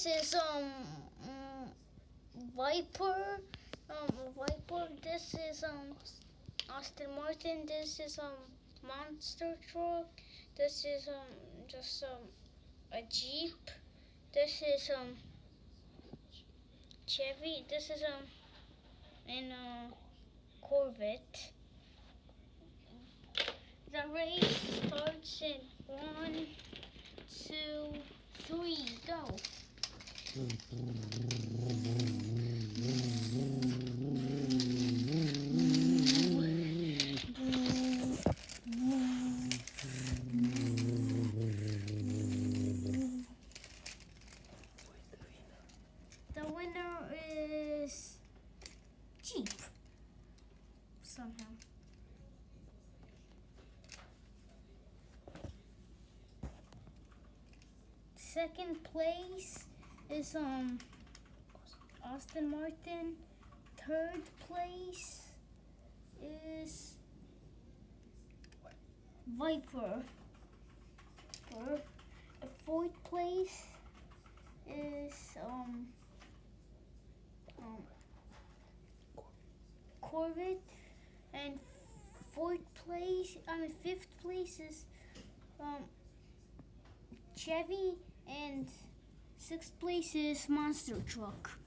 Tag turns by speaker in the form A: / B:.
A: is Viper. Viper. This is Aston Martin. This is monster truck. This is just a Jeep. This is Chevy. This is an Corvette. The race starts in 1, 2, 3, go. The winner is Jeep. Somehow. Second place is Aston Martin. Third place is Viper. The fourth place is Corvette, and fifth place is Chevy, and sixth place is monster truck.